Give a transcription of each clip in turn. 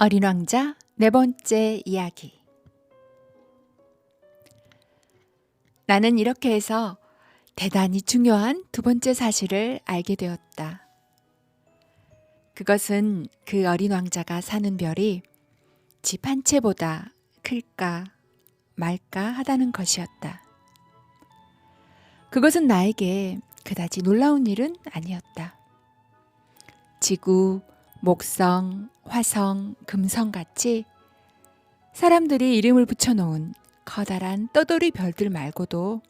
어린 왕자 네 번째 이야기. 나는 이렇게 해서 대단히 중요한 두 번째 사실을 알게 되었다. 그것은 그 어린 왕자가 사는 별이 집 한 채보다 클까 말까 하다는 것이었다. 그것은 나에게 그다지 놀라운 일은 아니었다. 지구, 목성, 화성, 금성 같이 사람들이 이름을 붙여놓은 커다란 떠돌이 별들 말고도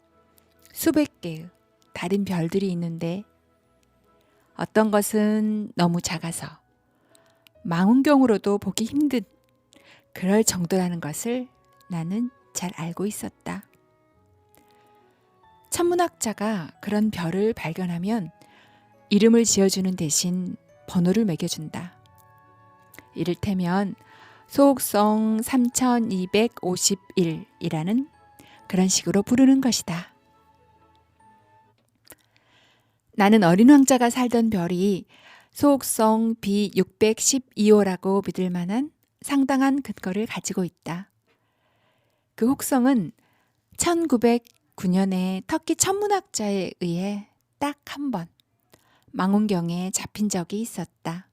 수백 개의 다른 별들이 있는데 어떤 것은 너무 작아서 망원경으로도 보기 힘든 그럴 정도라는 것을 나는 잘 알고 있었다. 천문학자가 그런 별을 발견하면 이름을 지어주는 대신 번호를 매겨준다. 이를테면 소옥성 3251이라는 그런 식으로 부르는 것이다. 나는 어린 왕자가 살던 별이 소옥성 B612호라고 믿을 만한 상당한 근거를 가지고 있다. 그 혹성은 1909년에 터키 천문학자에 의해 딱 한 번 망원경에 잡힌 적이 있었다.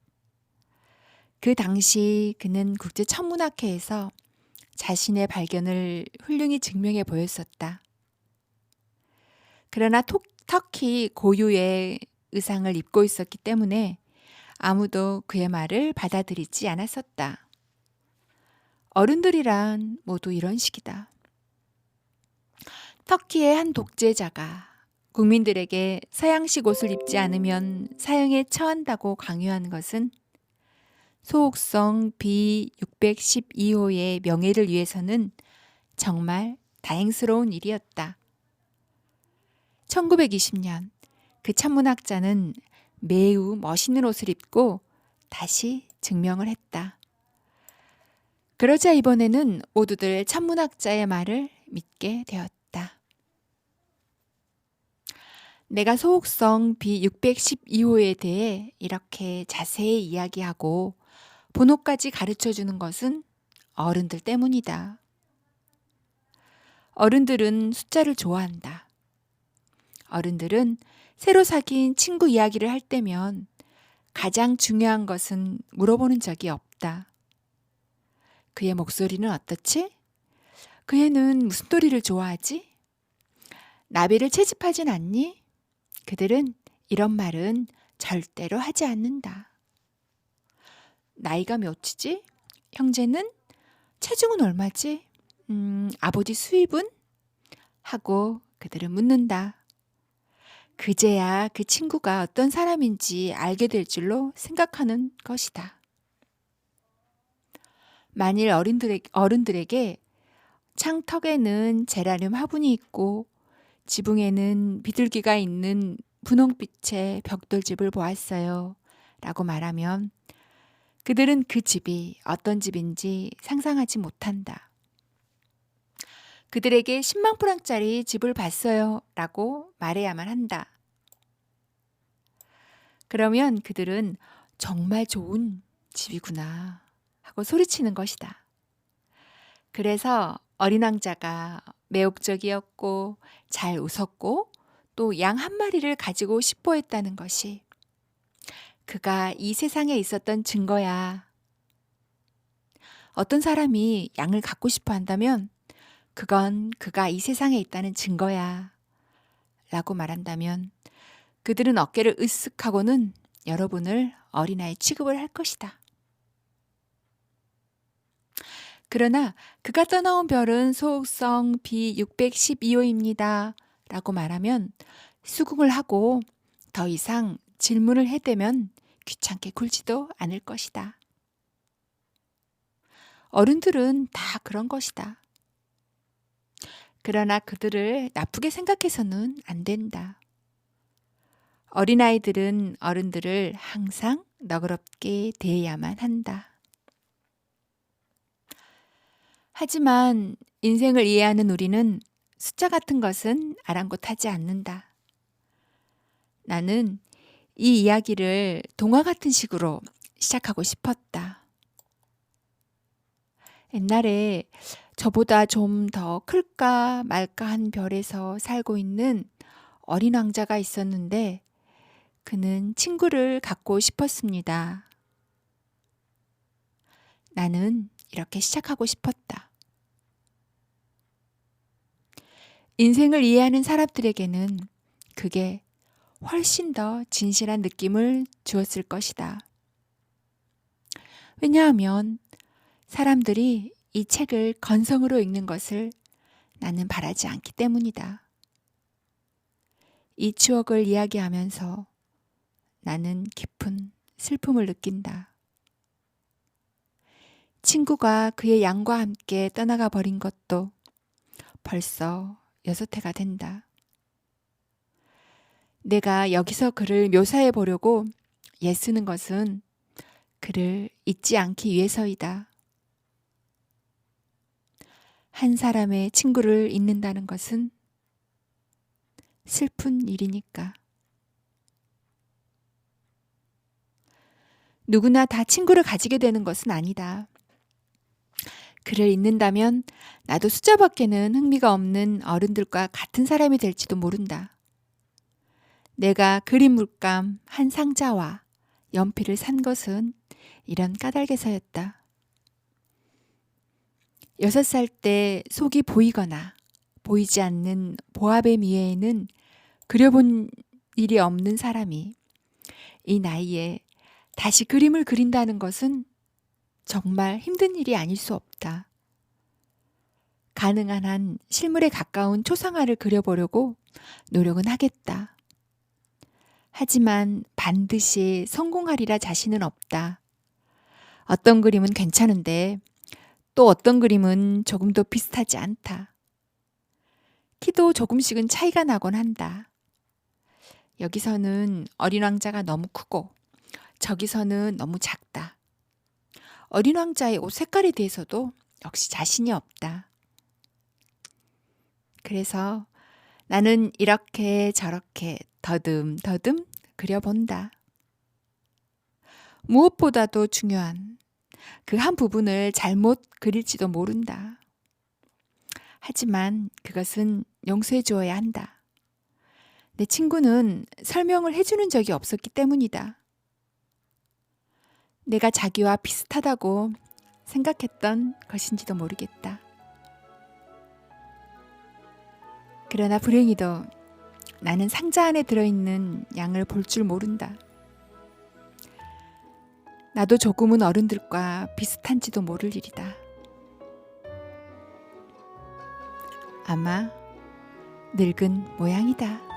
그 당시 그는 국제천문학회에서 자신의 발견을 훌륭히 증명해 보였었다. 그러나 터키 고유의 의상을 입고 있었기 때문에 아무도 그의 말을 받아들이지 않았었다. 어른들이란 모두 이런 식이다. 터키의 한 독재자가 국민들에게 서양식 옷을 입지 않으면 사형에 처한다고 강요한 것은 소옥성 B612호의 명예를 위해서는 정말 다행스러운 일이었다. 1920년 그 천문학자는 매우 멋있는 옷을 입고 다시 증명을 했다. 그러자 이번에는 모두들 천문학자의 말을 믿게 되었다. 내가 소옥성 B612호에 대해 이렇게 자세히 이야기하고 번호까지 가르쳐 주는 것은 어른들 때문이다. 어른들은 숫자를 좋아한다. 어른들은 새로 사귄 친구 이야기를 할 때면 가장 중요한 것은 물어보는 적이 없다. 그의 목소리는 어떻지? 그 애는 무슨 놀이를 좋아하지? 나비를 채집하진 않니? 그들은 이런 말은 절대로 하지 않는다. 나이가 몇이지? 형제는? 체중은 얼마지? 아버지 수입은? 하고 그들은 묻는다. 그제야 그 친구가 어떤 사람인지 알게 될 줄로 생각하는 것이다. 만일 어른들에게 창턱에는 제라늄 화분이 있고 지붕에는 비둘기가 있는 분홍빛의 벽돌집을 보았어요 라고 말하면 그들은 그 집이 어떤 집인지 상상하지 못한다. 그들에게 10만 프랑짜리 집을 봤어요 라고 말해야만 한다. 그러면 그들은 정말 좋은 집이구나 하고 소리치는 것이다. 그래서 어린 왕자가 매혹적이었고 잘 웃었고 또 양 한 마리를 가지고 싶어 했다는 것이 그가 이 세상에 있었던 증거야. 어떤 사람이 양을 갖고 싶어 한다면 그건 그가 이 세상에 있다는 증거야. 라고 말한다면 그들은 어깨를 으쓱하고는 여러분을 어린아이 취급을 할 것이다. 그러나 그가 떠나온 별은 소옥성 B612호입니다. 라고 말하면 수긍을 하고 더 이상 질문을 해대면 귀찮게 굴지도 않을 것이다. 어른들은 다 그런 것이다. 그러나 그들을 나쁘게 생각해서는 안 된다. 어린아이들은 어른들을 항상 너그럽게 대해야만 한다. 하지만 인생을 이해하는 우리는 숫자 같은 것은 아랑곳하지 않는다. 나는 이 이야기를 동화 같은 식으로 시작하고 싶었다. 옛날에 저보다 좀 더 클까 말까 한 별에서 살고 있는 어린 왕자가 있었는데 그는 친구를 갖고 싶었습니다. 나는 이렇게 시작하고 싶었다. 인생을 이해하는 사람들에게는 그게 훨씬 더 진실한 느낌을 주었을 것이다. 왜냐하면 사람들이 이 책을 건성으로 읽는 것을 나는 바라지 않기 때문이다. 이 추억을 이야기하면서 나는 깊은 슬픔을 느낀다. 친구가 그의 양과 함께 떠나가 버린 것도 벌써 6해가 된다. 내가 여기서 그를 묘사해 보려고 애쓰는 것은 그를 잊지 않기 위해서이다. 한 사람의 친구를 잊는다는 것은 슬픈 일이니까. 누구나 다 친구를 가지게 되는 것은 아니다. 그를 잊는다면 나도 숫자밖에는 흥미가 없는 어른들과 같은 사람이 될지도 모른다. 내가 그림 물감 한 상자와 연필을 산 것은 이런 까닭에서였다. 6살 때 속이 보이거나 보이지 않는 보아뱀 위에는 그려본 일이 없는 사람이 이 나이에 다시 그림을 그린다는 것은 정말 힘든 일이 아닐 수 없다. 가능한 한 실물에 가까운 초상화를 그려보려고 노력은 하겠다. 하지만 반드시 성공하리라 자신은 없다. 어떤 그림은 괜찮은데 또 어떤 그림은 조금도 비슷하지 않다. 키도 조금씩은 차이가 나곤 한다. 여기서는 어린 왕자가 너무 크고 저기서는 너무 작다. 어린 왕자의 옷 색깔에 대해서도 역시 자신이 없다. 그래서 나는 이렇게 저렇게 더듬더듬 그려본다. 무엇보다도 중요한 그 한 부분을 잘못 그릴지도 모른다. 하지만 그것은 용서해 주어야 한다. 내 친구는 설명을 해주는 적이 없었기 때문이다. 내가 자기와 비슷하다고 생각했던 것인지도 모르겠다. 그러나 불행히도 나는 상자 안에 들어있는 양을 볼 줄 모른다. 나도 조금은 어른들과 비슷한지도 모를 일이다. 아마 늙은 모양이다.